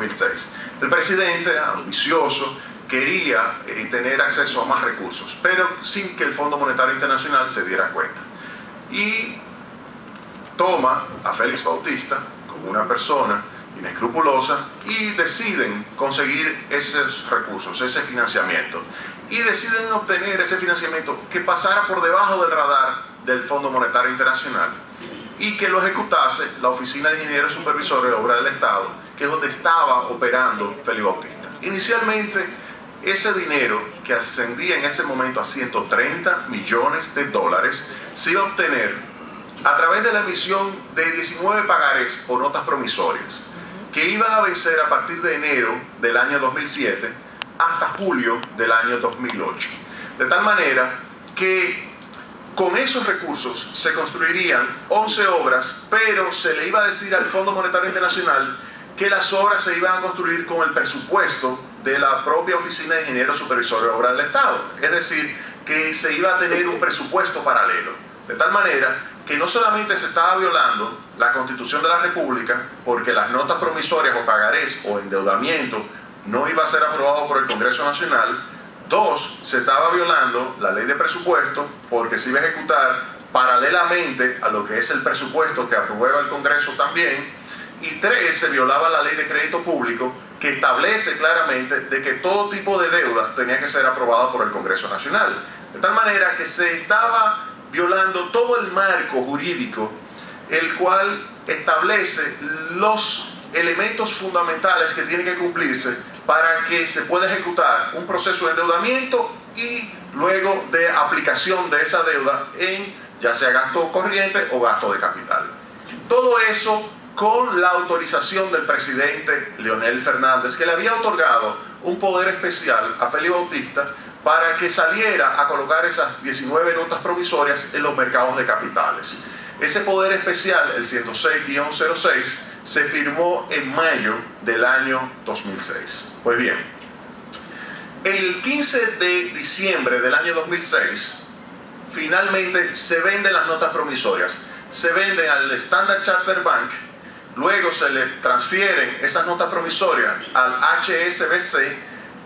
2006. El presidente, ambicioso, quería tener acceso a más recursos, pero sin que el Fondo Monetario Internacional se diera cuenta. Y toma a Félix Bautista como una persona inescrupulosa y deciden conseguir esos recursos, ese financiamiento. Y deciden obtener ese financiamiento que pasara por debajo del radar del Fondo Monetario Internacional y que lo ejecutase la Oficina de Ingenieros Supervisores de Obras del Estado, que es donde estaba operando Félix Bautista. Inicialmente, ese dinero, que ascendía en ese momento a 130 millones de dólares, se iba a obtener a través de la emisión de 19 pagarés o notas promisorias, que iban a vencer a partir de enero del año 2007 hasta julio del año 2008. De tal manera que con esos recursos se construirían 11 obras, pero se le iba a decir al Fondo Monetario Internacional que las obras se iban a construir con el presupuesto de la propia Oficina de Ingenieros Supervisores de Obras del Estado. Es decir, que se iba a tener un presupuesto paralelo. De tal manera que no solamente se estaba violando la Constitución de la República, porque las notas promisorias o pagarés o endeudamiento no iba a ser aprobado por el Congreso Nacional. Dos, se estaba violando la ley de presupuesto, porque se iba a ejecutar paralelamente a lo que es el presupuesto que aprueba el Congreso también. Y tres, se violaba la ley de crédito público, que establece claramente de que todo tipo de deuda tenía que ser aprobada por el Congreso Nacional. De tal manera que se estaba violando todo el marco jurídico, el cual establece los elementos fundamentales que tienen que cumplirse para que se pueda ejecutar un proceso de endeudamiento y luego de aplicación de esa deuda en ya sea gasto corriente o gasto de capital. Todo eso con la autorización del presidente Leonel Fernández, que le había otorgado un poder especial a Félix Bautista para que saliera a colocar esas 19 notas provisorias en los mercados de capitales. Ese poder especial, el 106-06, se firmó en mayo del año 2006. Pues bien, el 15 de diciembre del año 2006, finalmente se venden las notas promisorias. Se venden al Standard Chartered Bank, luego se le transfieren esas notas promisorias al HSBC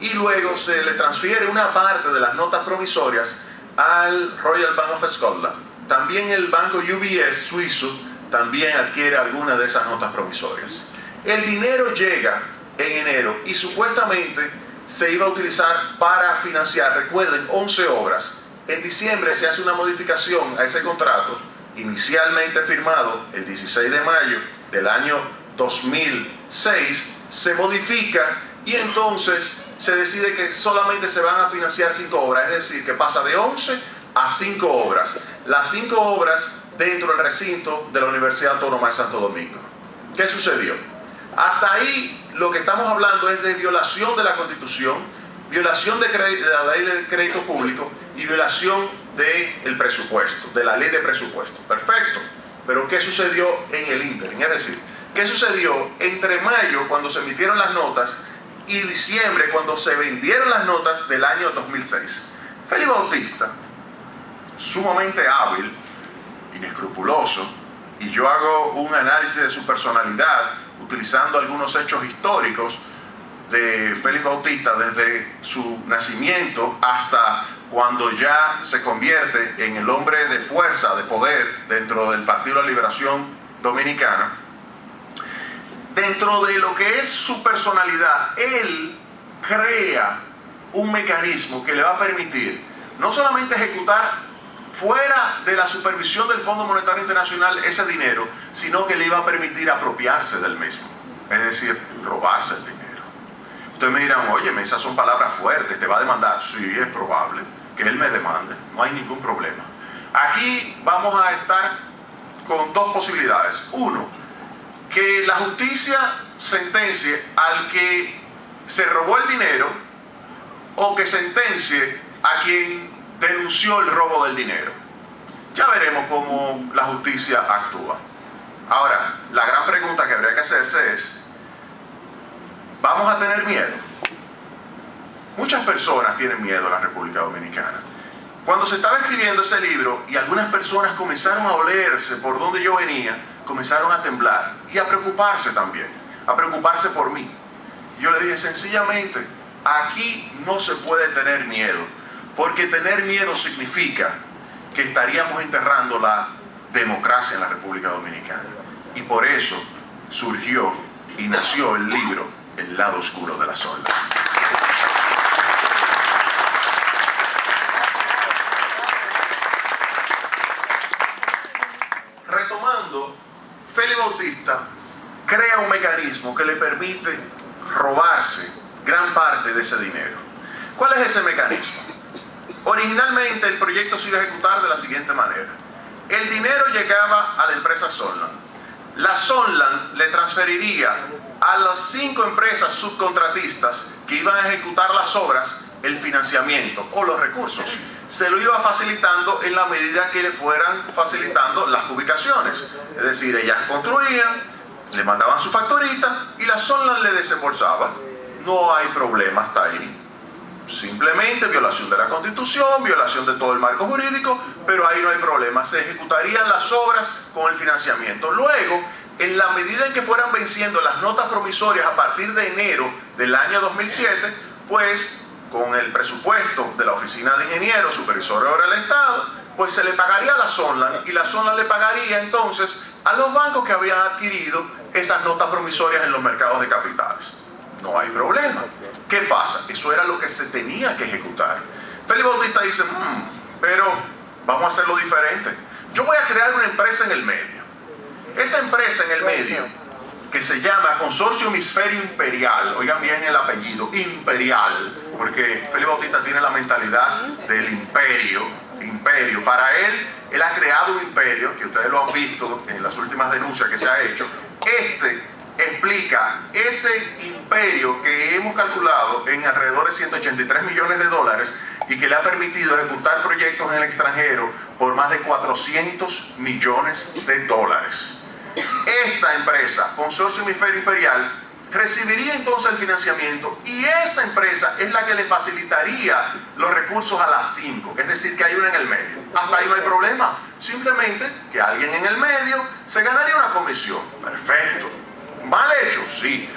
y luego se le transfiere una parte de las notas promisorias al Royal Bank of Scotland. También el banco UBS suizo también adquiere algunas de esas notas promisorias. El dinero llega en enero y supuestamente se iba a utilizar para financiar, recuerden, 11 obras. En diciembre se hace una modificación a ese contrato, inicialmente firmado el 16 de mayo del año 2006, se modifica y entonces se decide que solamente se van a financiar 5 obras, es decir, que pasa de 11 a 5 obras. Las 5 obras dentro del recinto de la Universidad Autónoma de Santo Domingo. ¿Qué sucedió? Hasta ahí lo que estamos hablando es de violación de la Constitución, violación de la ley de crédito público y violación del presupuesto, de la ley de presupuesto. Perfecto. Pero ¿qué sucedió en el ínterin? Es decir, ¿qué sucedió entre mayo, cuando se emitieron las notas, y diciembre, cuando se vendieron las notas del año 2006? Félix Bautista, sumamente hábil, inescrupuloso, y yo hago un análisis de su personalidad utilizando algunos hechos históricos de Félix Bautista desde su nacimiento hasta cuando ya se convierte en el hombre de fuerza, de poder dentro del Partido de la Liberación Dominicana. Dentro de lo que es su personalidad, él crea un mecanismo que le va a permitir no solamente ejecutar fuera de la supervisión del Fondo Monetario Internacional ese dinero, sino que le iba a permitir apropiarse del mismo, es decir, robarse el dinero. Ustedes me dirán, oye, esas son palabras fuertes, ¿te va a demandar? Sí, es probable que él me demande, no hay ningún problema. Aquí vamos a estar con dos posibilidades. Uno, que la justicia sentencie al que se robó el dinero, o que sentencie a quien denunció el robo del dinero. Ya veremos cómo la justicia actúa. Ahora, la gran pregunta que habría que hacerse es, ¿vamos a tener miedo? Muchas personas tienen miedo a la República Dominicana. Cuando se estaba escribiendo ese libro y algunas personas comenzaron a olerse por donde yo venía, comenzaron a temblar y a preocuparse también, a preocuparse por mí. Yo le dije sencillamente, aquí no se puede tener miedo, porque tener miedo significa que estaríamos enterrando la democracia en la República Dominicana. Y por eso surgió y nació el libro El lado oscuro de la Sonland. Retomando, Félix Bautista crea un mecanismo que le permite robarse gran parte de ese dinero. ¿Cuál es ese mecanismo? Originalmente el proyecto se iba a ejecutar de la siguiente manera. El dinero llegaba a la empresa Sonland. La Sonland le transferiría a las 5 empresas subcontratistas que iban a ejecutar las obras el financiamiento o los recursos. Se lo iba facilitando en la medida que le fueran facilitando las ubicaciones. Es decir, ellas construían, le mandaban su facturita y la Sonland le desembolsaba. No hay problema hasta ahí. Simplemente violación de la Constitución, violación de todo el marco jurídico, pero ahí no hay problema. Se ejecutarían las obras con el financiamiento. Luego, en la medida en que fueran venciendo las notas promisorias a partir de enero del año 2007, pues con el presupuesto de la Oficina de Ingenieros, Supervisor de Obras del Estado, pues se le pagaría a la Sonland y la Sonland le pagaría entonces a los bancos que habían adquirido esas notas promisorias en los mercados de capitales. No hay problema. ¿Qué pasa? Eso era lo que se tenía que ejecutar. Félix Bautista dice, pero vamos a hacerlo diferente. Yo voy a crear una empresa en el medio. Esa empresa en el medio, que se llama Consorcio Hemisferio Imperial, oigan bien el apellido, Imperial, porque Félix Bautista tiene la mentalidad del imperio. Para él ha creado un imperio, que ustedes lo han visto en las últimas denuncias que se ha hecho. Explica ese imperio que hemos calculado en alrededor de 183 millones de dólares y que le ha permitido ejecutar proyectos en el extranjero por más de 400 millones de dólares. Esta empresa, Consorcio Hemisferio Imperial, recibiría entonces el financiamiento y esa empresa es la que le facilitaría los recursos a las 5, es decir, que hay una en el medio. Hasta ahí no hay problema, simplemente que alguien en el medio se ganaría una comisión. Perfecto. ¿Mal hecho? Sí.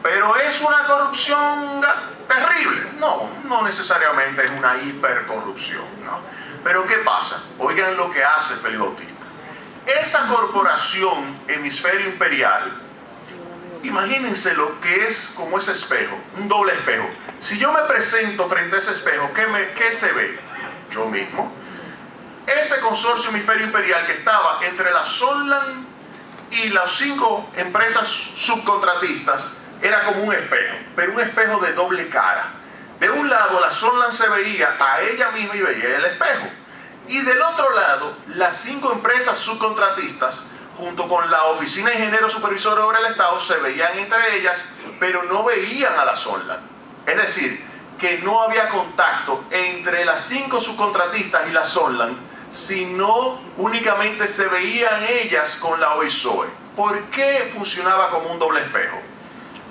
¿Pero es una corrupción terrible? No, no necesariamente es una hipercorrupción, ¿no? Pero ¿qué pasa? Oigan lo que hace Félix Bautista. Esa corporación Hemisferio Imperial, imagínense lo que es como ese espejo, un doble espejo. Si yo me presento frente a ese espejo, ¿qué se ve? Yo mismo. Ese consorcio Hemisferio Imperial que estaba entre la Sonland y las 5 empresas subcontratistas era como un espejo, pero un espejo de doble cara. De un lado la Sonland se veía a ella misma y veía el espejo, y del otro lado las 5 empresas subcontratistas junto con la Oficina de Ingenieros Supervisor de Obras del Estado se veían entre ellas, pero no veían a la Sonland. Es decir, que no había contacto entre las 5 subcontratistas y la Sonland, sino únicamente se veían ellas con la OISOE. ¿Por qué funcionaba como un doble espejo?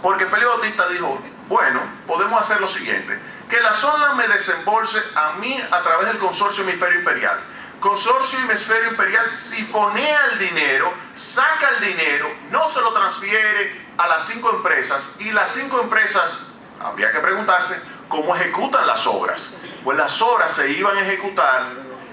Porque Félix Bautista dijo, bueno, podemos hacer lo siguiente, que la Sonland me desembolse a mí a través del Consorcio Hemisferio Imperial. Consorcio Hemisferio Imperial sifonea el dinero, saca el dinero, no se lo transfiere a las 5 empresas, y las 5 empresas, habría que preguntarse, ¿cómo ejecutan las obras? Pues las obras se iban a ejecutar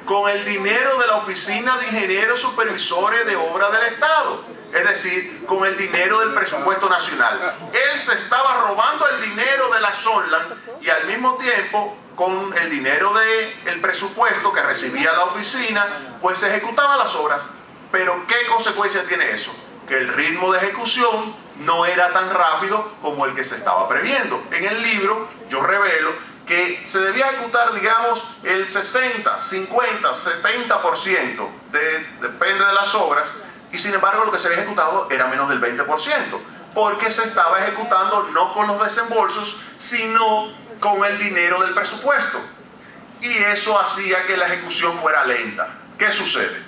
con el dinero de la Oficina de Ingenieros Supervisores de Obras del Estado, es decir, con el dinero del presupuesto nacional. Él se estaba robando el dinero de la Sonland y al mismo tiempo con el dinero del presupuesto que recibía la oficina, pues se ejecutaban las obras. Pero ¿qué consecuencia tiene eso? Que el ritmo de ejecución no era tan rápido como el que se estaba previendo. En el libro yo revelo que se debía ejecutar, digamos, el 60, 50, 70%, depende de las obras, y sin embargo lo que se había ejecutado era menos del 20%, porque se estaba ejecutando no con los desembolsos, sino con el dinero del presupuesto. Y eso hacía que la ejecución fuera lenta. ¿Qué sucede?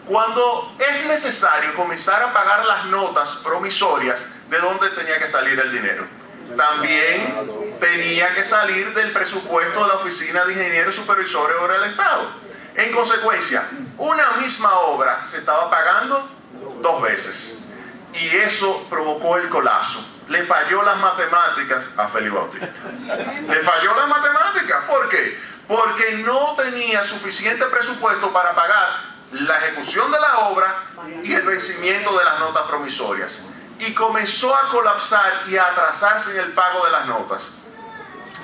Cuando es necesario comenzar a pagar las notas promisorias, ¿de dónde tenía que salir el dinero? También tenía que salir del presupuesto de la Oficina de Ingenieros Supervisores de Obras del Estado. En consecuencia, una misma obra se estaba pagando 2 veces. Y eso provocó el colapso. le falló las matemáticas a Félix Bautista. Le falló las matemáticas. ¿Por qué? Porque no tenía suficiente presupuesto para pagar la ejecución de la obra y el vencimiento de las notas promisorias. Y comenzó a colapsar y a atrasarse en el pago de las notas.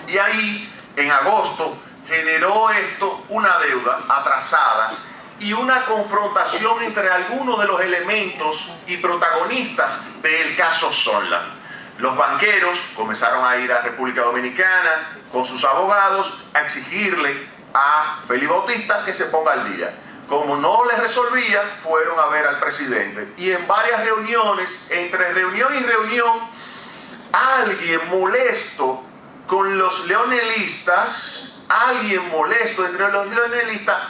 Y ahí, en agosto, generó esto una deuda atrasada y una confrontación entre algunos de los elementos y protagonistas del caso Sondland. Los banqueros comenzaron a ir a República Dominicana con sus abogados a exigirle a Félix Bautista que se ponga al día. Como no les resolvía, fueron a ver al presidente. Y en varias reuniones, entre reunión y reunión, alguien molesto con los leonelistas,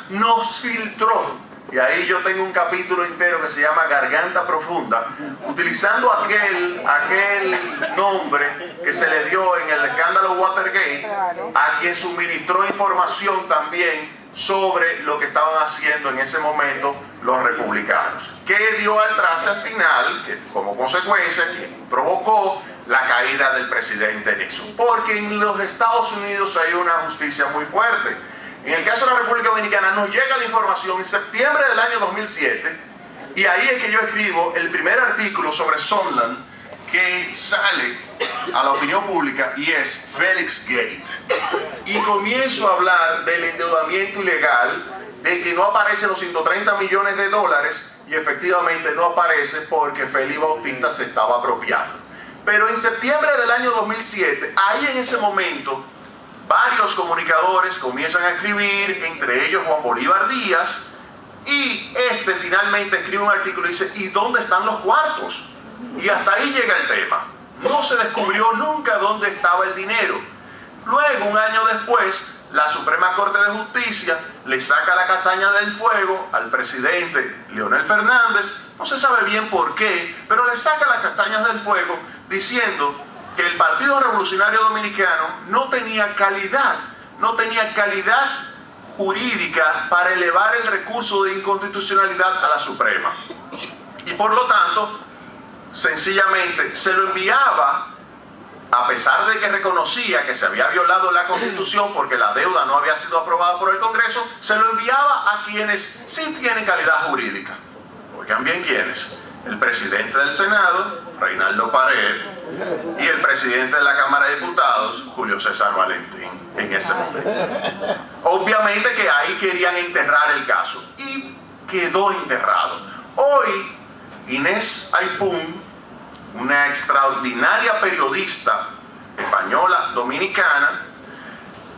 nos filtró. Y ahí yo tengo un capítulo entero que se llama Garganta Profunda, utilizando aquel nombre que se le dio en el escándalo Watergate, a quien suministró información también sobre lo que estaban haciendo en ese momento los republicanos, que dio al traste al final, que como consecuencia provocó la caída del presidente Nixon. Porque en los Estados Unidos hay una justicia muy fuerte. En el caso de la República Dominicana nos llega la información en septiembre del año 2007, y ahí es que yo escribo el primer artículo sobre Sondland que sale a la opinión pública, y es Felix Gate. Y comienzo a hablar del endeudamiento ilegal, de que no aparecen los 130 millones de dólares, y efectivamente no aparece porque Félix Bautista se estaba apropiando. Pero en septiembre del año 2007, ahí en ese momento, varios comunicadores comienzan a escribir, entre ellos Juan Bolívar Díaz, y este finalmente escribe un artículo y dice: ¿y dónde están los cuartos? Y hasta ahí llega el tema. No se descubrió nunca dónde estaba el dinero. Luego, un año después, la Suprema Corte de Justicia le saca la castaña del fuego al presidente Leonel Fernández, no se sabe bien por qué, pero le saca las castañas del fuego diciendo que el Partido Revolucionario Dominicano no tenía calidad jurídica para elevar el recurso de inconstitucionalidad a la Suprema. Y por lo tanto, sencillamente se lo enviaba, a pesar de que reconocía que se había violado la Constitución porque la deuda no había sido aprobada por el Congreso, se lo enviaba a quienes sí tienen calidad jurídica. Oigan bien quiénes: el presidente del Senado, Reinaldo Paredes, y el presidente de la Cámara de Diputados, Julio César Valentín, en ese momento. Obviamente que ahí querían enterrar el caso, y quedó enterrado. Hoy, Inés Aypún, una extraordinaria periodista española dominicana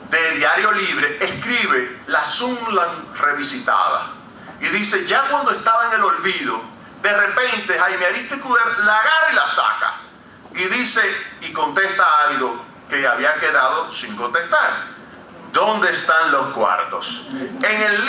de Diario Libre, escribe La Sondland revisitada y dice: ya cuando estaba en el olvido, de repente Jaime Ariztí Escudero la agarra y la saca y dice, y contesta algo que había quedado sin contestar: ¿dónde están los cuartos? En el